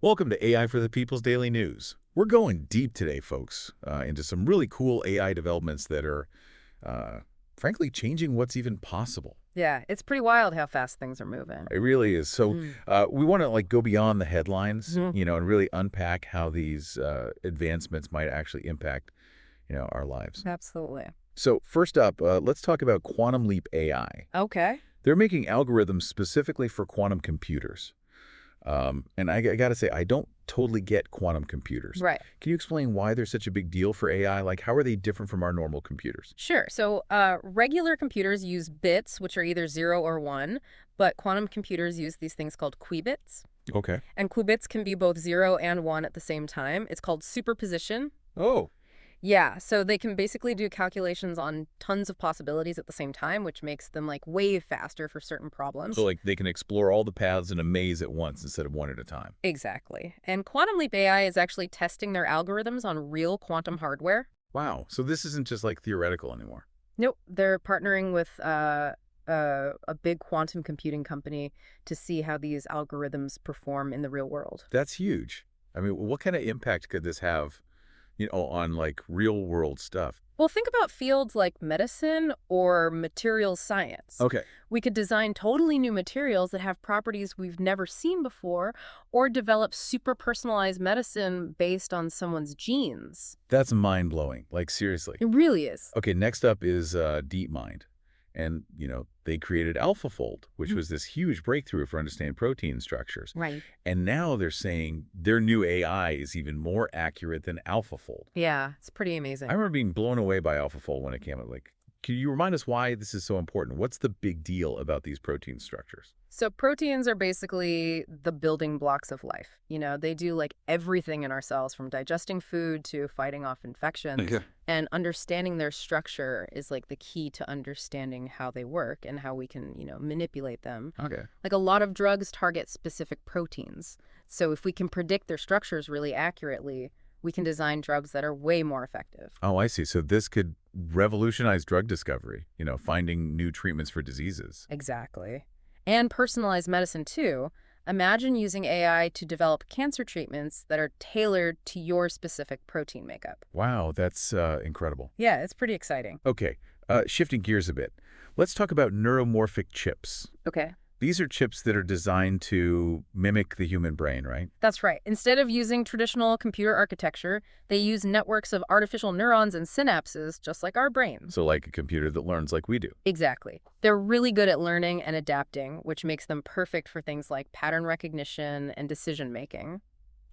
Welcome to AI for the People's Daily News. We're going deep today, folks, into some really cool AI developments that are, frankly, changing what's even possible. Yeah, it's pretty wild how fast things are moving. It really is. So we want to go beyond the headlines, Mhm. and really unpack how these advancements might actually impact, our lives. Absolutely. So first up, let's talk about QuantumLeap AI. Okay. They're making algorithms specifically for quantum computers. And I got to say, I don't totally get quantum computers. Right. Can you explain why they're such a big deal for AI? Like, how are they different from our normal computers? Sure. So regular computers use bits, which are either 0 or 1, but quantum computers use these things called qubits. Okay. And qubits can be both 0 and 1 at the same time. It's called superposition. Oh, Yeah, so they can basically do calculations on tons of possibilities at the same time, which makes them like way faster for certain so problems. like they can explore all the paths in a maze at once instead of one at a time. Exactly. And QuantumLeap AI is actually testing their algorithms on real quantum hardware. Wow. So this isn't just like theoretical anymore. Nope, they're partnering with a big quantum computing company to see how these algorithms perform in the real world. That's huge. I mean, what kind of impact could this have, on like real world stuff? Well, think about fields like medicine or materials science. Okay. We could design totally new materials that have properties we've never seen before, or develop super personalized medicine based on someone's genes. That's mind blowing. Like, seriously. It really is. Okay, next up is DeepMind. And, they created AlphaFold, which was this huge breakthrough for understanding protein structures. Right. And now they're saying their new AI is even more accurate than AlphaFold. Yeah, it's pretty amazing. I remember being blown away by AlphaFold when it came out. Like, can you remind us why this is so important? What's the big deal about these protein structures? So proteins are basically the building blocks of life. They do like everything in our cells from digesting food to fighting off infections. Yeah. And understanding their structure is like the key to understanding how they work and how we can, manipulate them. Okay. Like a lot of drugs target specific proteins. So if we can predict their structures really accurately, we can design drugs that are way more effective. Oh, I see. So this could revolutionize drug discovery, finding new treatments for diseases. Exactly. And personalized medicine, too. Imagine using AI to develop cancer treatments that are tailored to your specific protein makeup. Wow, that's incredible. Yeah, it's pretty exciting. Okay, shifting gears a bit. Let's talk about neuromorphic chips. Okay. These are chips that are designed to mimic the human brain, right? That's right. Instead of using traditional computer architecture, they use networks of artificial neurons and synapses, just like our brains. So like a computer that learns like we do. Exactly. They're really good at learning and adapting, which makes them perfect for things like pattern recognition and decision making.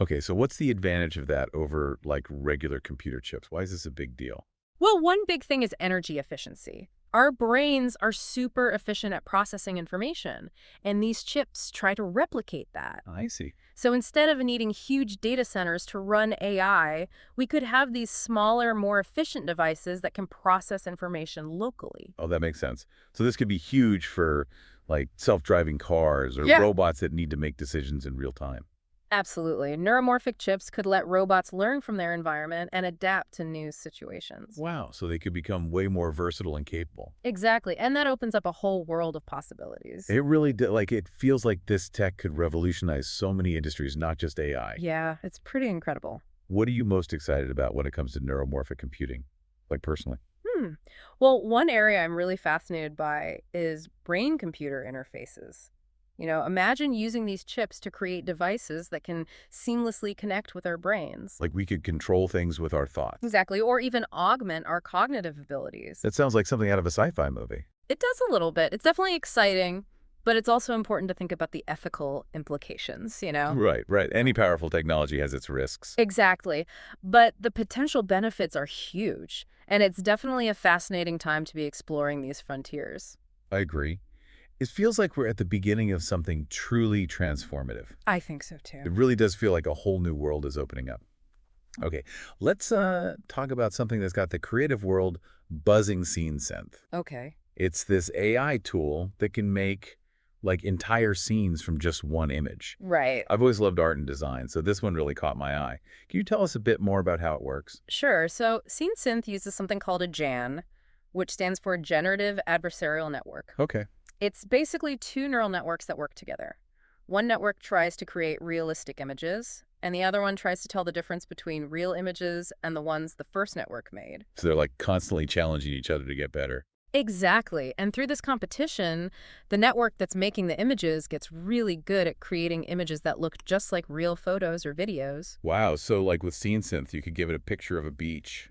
Okay, so what's the advantage of that over like regular computer chips? Why is this a big deal? Well, one big thing is energy efficiency. Our brains are super efficient at processing information, and these chips try to replicate that. I see. So instead of needing huge data centers to run AI, we could have these smaller, more efficient devices that can process information locally. Oh, that makes sense. So this could be huge for like self-driving cars or Yeah. robots that need to make decisions in real time. Absolutely. Neuromorphic chips could let robots learn from their environment and adapt to new situations. Wow, so they could become way more versatile and capable. Exactly. And that opens up a whole world of possibilities. It really did, like it feels like this tech could revolutionize so many industries, not just AI. Yeah, it's pretty incredible. What are you most excited about when it comes to neuromorphic computing, like personally? Well, one area I'm really fascinated by is brain-computer interfaces. Imagine using these chips to create devices that can seamlessly connect with our brains. Like we could control things with our thoughts. Exactly, or even augment our cognitive abilities. That sounds like something out of a sci-fi movie. It does a little bit. It's definitely exciting, but it's also important to think about the ethical implications. Right, right. Any powerful technology has its risks. Exactly. But the potential benefits are huge, and it's definitely a fascinating time to be exploring these frontiers. I agree. It feels like we're at the beginning of something truly transformative. I think so, too. It really does feel like a whole new world is opening up. Okay, let's talk about something that's got the creative world buzzing scene synth. Okay. It's this AI tool that can make like entire scenes from just one image. Right. I've always loved art and design, so this one really caught my eye. Can you tell us a bit more about how it works? Sure. So Scene Synth uses something called a GAN, which stands for Generative Adversarial Network. Okay. It's basically two neural networks that work together. One network tries to create realistic images, and the other one tries to tell the difference between real images and the ones the first network made. So they're like constantly challenging each other to get better. Exactly. And through this competition, the network that's making the images gets really good at creating images that look just like real photos or videos. Wow. So like with Scene Synth, you could give it a picture of a beach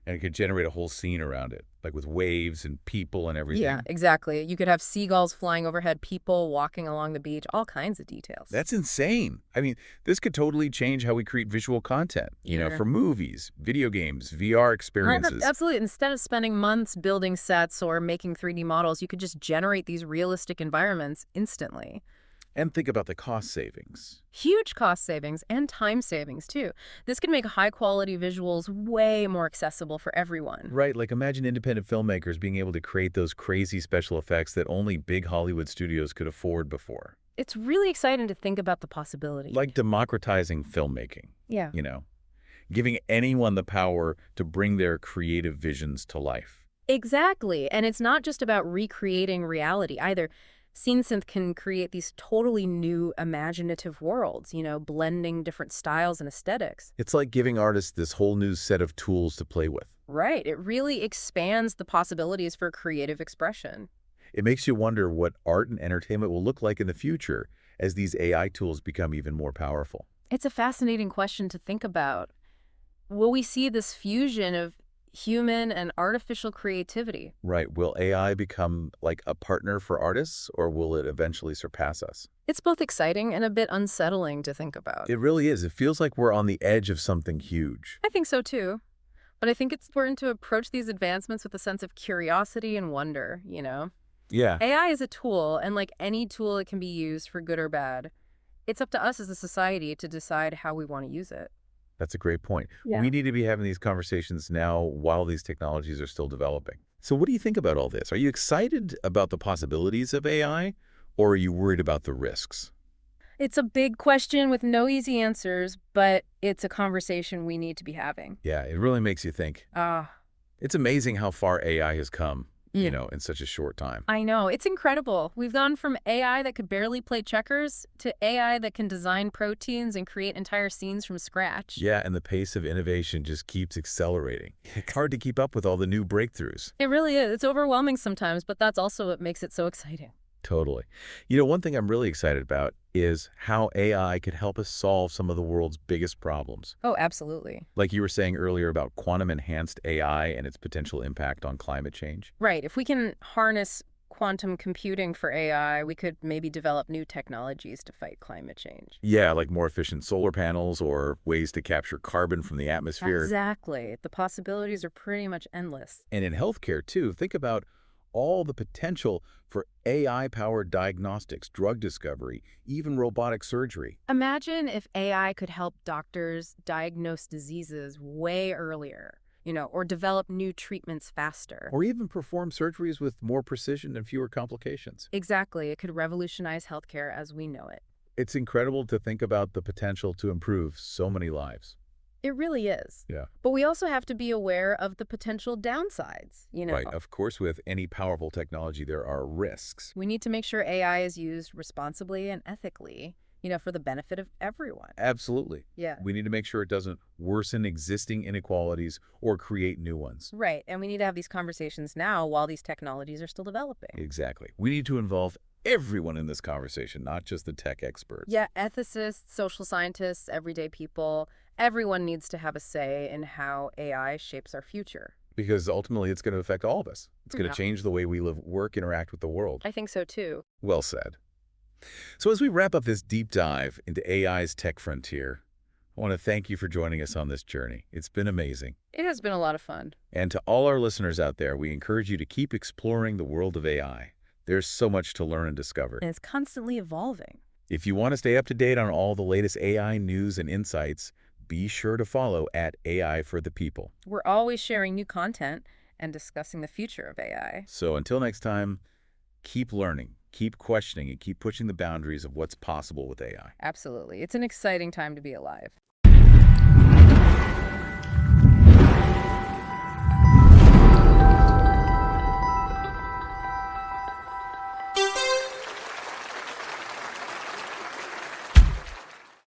and it could generate a whole scene around it, like with waves and people and Yeah, everything. exactly. You could have seagulls flying overhead, people walking along the beach, all kinds of details. That's insane. I mean, this could totally change how we create visual content, Yeah. for movies, video games, VR experiences. Absolutely. Instead of spending months building sets or making 3D models, you could just generate these realistic environments instantly. And think about the cost savings. Huge cost savings and time savings, too. This could make high-quality visuals way more accessible for everyone. Right, like imagine independent filmmakers being able to create those crazy special effects that only big Hollywood studios could afford before. It's really exciting to think about the possibility. Like democratizing filmmaking, Yeah. you know, giving anyone the power to bring their creative visions to life. Exactly. And it's not just about recreating reality either. SceneSynth can create these totally new imaginative worlds, blending different styles and aesthetics. It's like giving artists this whole new set of tools to play with. Right. It really expands the possibilities for creative expression. It makes you wonder what art and entertainment will look like in the future as these AI tools become even more powerful. It's a fascinating question to think about. Will we see this fusion of human and artificial creativity? Right. Will AI become like a partner for artists, or will it eventually surpass us? It's both exciting and a bit unsettling to think about. It really is. It feels like we're on the edge of something huge. I think so too. But I think it's important to approach these advancements with a sense of curiosity and wonder. Yeah, AI is a tool, and like any tool, it can be used for good or bad. It's up to us as a society to decide how we want to use it. that's a great point. Yeah. We need to be having these conversations now while these technologies are still developing. So what do you think about all this? Are you excited about the possibilities of AI, or are you worried about the risks? It's a big question with no easy answers, but it's a conversation we need to be having. Yeah, it really makes you think. Ah, It's amazing how far AI has come, Mm. in such a short time. I know. It's incredible. We've gone from AI that could barely play checkers to AI that can design proteins and create entire scenes from scratch. Yeah, and the pace of innovation just keeps accelerating. It's hard to keep up with all the new breakthroughs. It really is. It's overwhelming sometimes, but that's also what makes it so exciting. Totally. One thing I'm really excited about is how AI could help us solve some of the world's biggest problems. Oh, absolutely. Like you were saying earlier about quantum-enhanced AI and its potential impact on climate change. Right. If we can harness quantum computing for AI, we could maybe develop new technologies to fight climate change. Yeah, like more efficient solar panels or ways to capture carbon from the atmosphere. Exactly. The possibilities are pretty much endless. And in healthcare, too, think about all the potential for AI-powered diagnostics, drug discovery, even robotic surgery. Imagine if AI could help doctors diagnose diseases way earlier, or develop new treatments faster. Or even perform surgeries with more precision and fewer complications. Exactly. It could revolutionize healthcare as we know it. It's incredible to think about the potential to improve so many lives. It really is. Yeah. But we also have to be aware of the potential downsides. Right. Of course, with any powerful technology, there are risks. We need to make sure AI is used responsibly and ethically, for the benefit of everyone. Absolutely. Yeah. We need to make sure it doesn't worsen existing inequalities or create new ones. Right. And we need to have these conversations now while these technologies are still developing. Exactly. We need to involve everyone in this conversation, not just the tech experts. Yeah, ethicists, social scientists, everyday people, everyone needs to have a say in how AI shapes our future. Because ultimately, it's going to affect all of us. It's going Yeah. to change the way we live, work, interact with the world. I think so too. Well said. So as we wrap up this deep dive into AI's tech frontier, I want to thank you for joining us on this journey. It's been amazing. It has been a lot of fun. And to all our listeners out there, we encourage you to keep exploring the world of AI. There's so much to learn and discover. And it's constantly evolving. If you want to stay up to date on all the latest AI news and insights, be sure to follow at AI for the People. We're always sharing new content and discussing the future of AI. So until next time, keep learning, keep questioning, and keep pushing the boundaries of what's possible with AI. Absolutely. It's an exciting time to be alive.